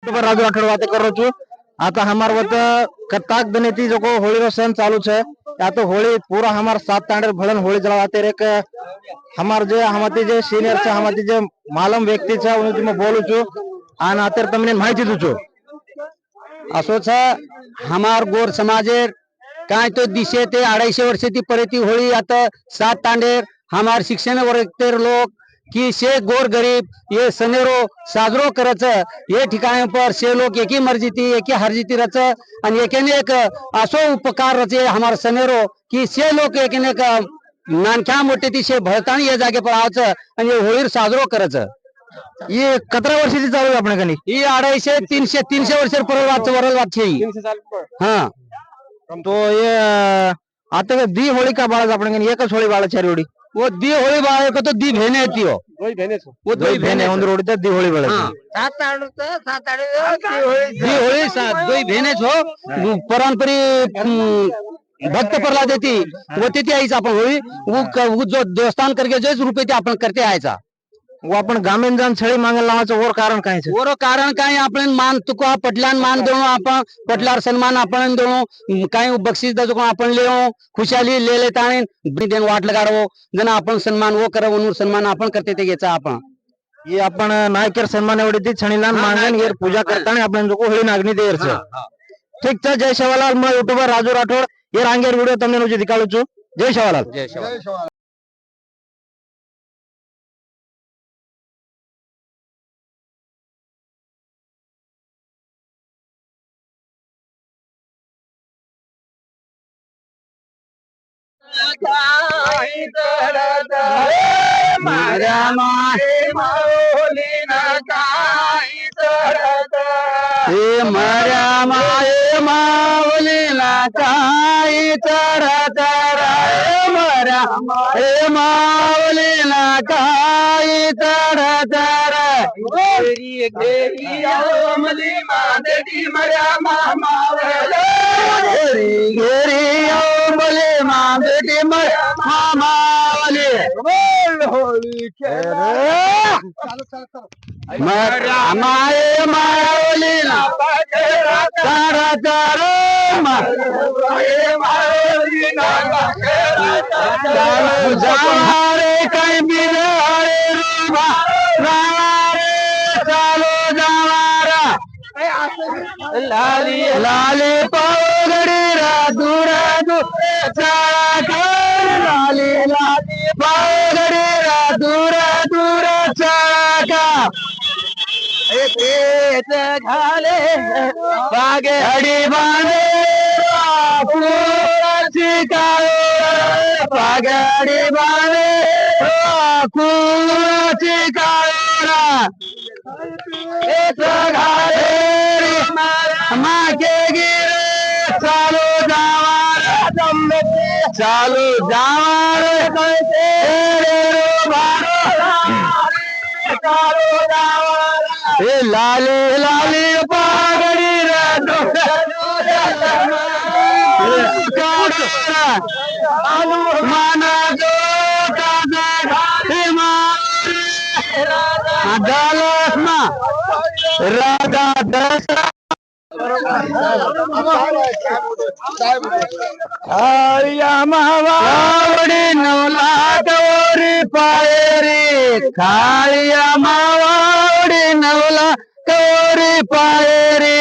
राजू राठौड़ बातें कर रहा आता हमार वत कताक दने थी जो होली रो सन चालू है या तो होली पूरा हमार 7 तांडे भलन होली जलाते एक हमार जे हमाती जे सीनियर छे हमाती जे मालम व्यक्ति छे उन मैं बोलू छु आन अतर तमने माहिती दू छु असो छे हमार गोर समाजेर काय तो दिशे ते 250 वर्षे ती परेती होळी आता 7 तांडे हमार शिक्षण वर्गतेर लोक कि शे गोर गरीब ये सनेरो साजरो करच ये ठिकाण पर शे लोक एकी मर्जीती एकी हरजीती रच आणि एकेने एक असो उपकार रचे हमार सनेरो कि शे लोक एकेने एक नानक्या मोठे ती शे भळतानी ये जागे पर आवच आणि होळीर साजरो करच ये 17 वर्षाची चालू आहे आपण कनी ही 250 300 वर्ष परवाच छे हां तो ये आता दी होली का बाळा आपण कनी एकच होळी बाळा चार होळी वो दी होळी बाळा को तो दी भेने आती हो वो दो भेने उन रोड ते दी होळी बाळा सात आठ दी होळी सात दो भेनेच हो परंपरी भक्त परला देती वो तिथे आईचा आपण होळी वो जो देवस्थान करके जो रुपये ते आपण करते आयचा वो आपण गामेन जान छळी मांगल लावाचं और कारण काय छे और कारण काय आपण मान तुका पटलान मान देणो आपण पटलार सन्मान आपण देणो काय बक्षीस दजो आपण लेओ खुशाली ले ले ताणे देन वाट लगाडो जन आपण सन्मान वो करव उन सन्मान आपण करते ते घ्यायचा आपण ये आपण नायकेर सन्मान एवढी ती छणीलान मांगन येर पूजा करताने आपण जो होळी नागनी देर छे ठीक छे जय शिवलाल मैं यूट्यूबर राजू राठौड़ ये रांगेर वीडियो तमने नुजे दिखाडू छु जय शिवलाल जय शिवलाल मारा माहे माऊलीना काही चढत हे मारा माहे माऊलीना काही चढत रे मारा माहे माऊलीना काही चढत रे घेरी मली मादडी मरा मामावले घेरी मली मादडी मरा मामावले होली मरा माये माऊलीना तारा तारा माये माऊलीना जावारे काही बिराळे रुबा रावारे चालो जावारा लाली लाली पावगडी राधू राधू चाळा लाली लाली पावगडी राधू राधू चाळा पेट घाले बागे हडी बांधे पुराची काळोरा बागडी बांधे पुराची काळोरा पेट घाले मागे गिरे चालू जावार चालू जावार चालू जावार हे लाली लाली पागडी माना जो राधा दशा काळिया मावावडी नवला गौरी पायरी काळिया मावावडी नवला गौरी पायरी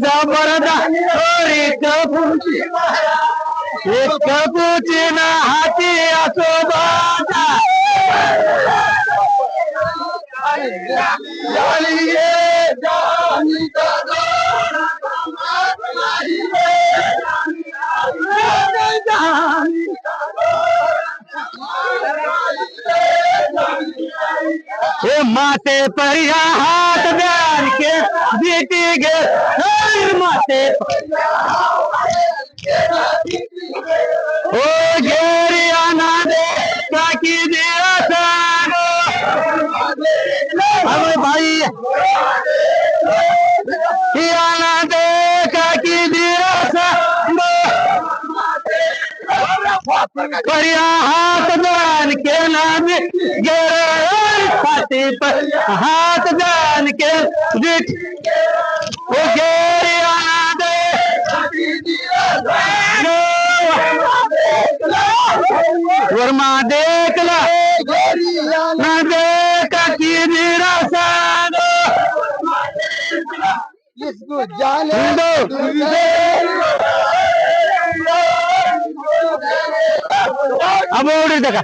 जबरदस्त एक कपूची ना हाती असो बाजा माते परिया हाथ डाल के जीती गे माते ओ घेरिया ना दे ताकि दिया सानो अरे भाई या ना दे ताकि दिया सानो परिया हाथ डाल के ना दे पर हाथ जान के वो घेरिया दे वर्मा देख ला ना देखा की निराशानो इसको जाने दो अब और देखा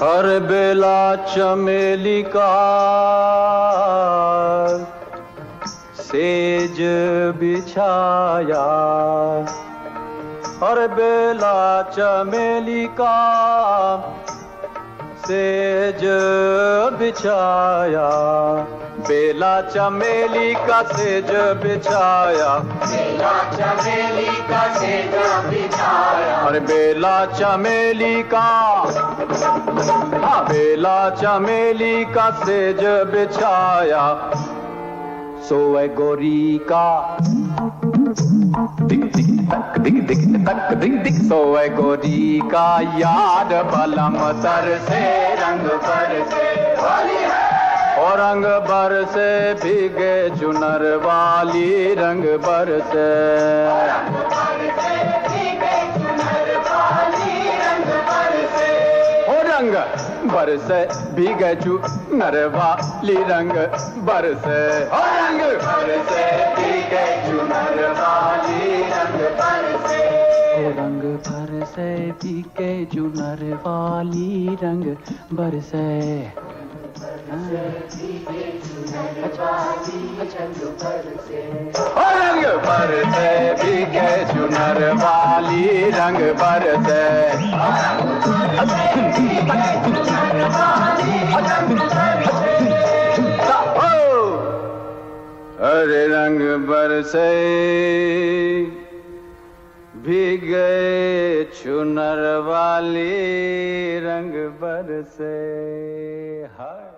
हर बेला चमेली का सेज बिछाया हर बेला चमेली का सेज बिछाया बेला चमेली का सेज बिछाया बेला चमेली का सेज बिछाया अरे बेला चमेली का बेला चमेली का सेज बिछाया सोए गोरी का दिक दिक तक दिक दिक तक दिक दिक सोए गोरी का याद बलम तर से रंग पर से और रंग बर से भीगे चुनर वाली रंग बर से रंग बरसे भीगे चुनर वाली रंग बरसे रंग बरसे भीगे चुनर वाली रंग बरसे रंग बरसे भीगे चुनर वाली रंग बरसे रंग बरसे भीगे चुनर वाली रंग बरसे अरे रंग बरसे भीगे चुनर वाली रंग बरसे हाय।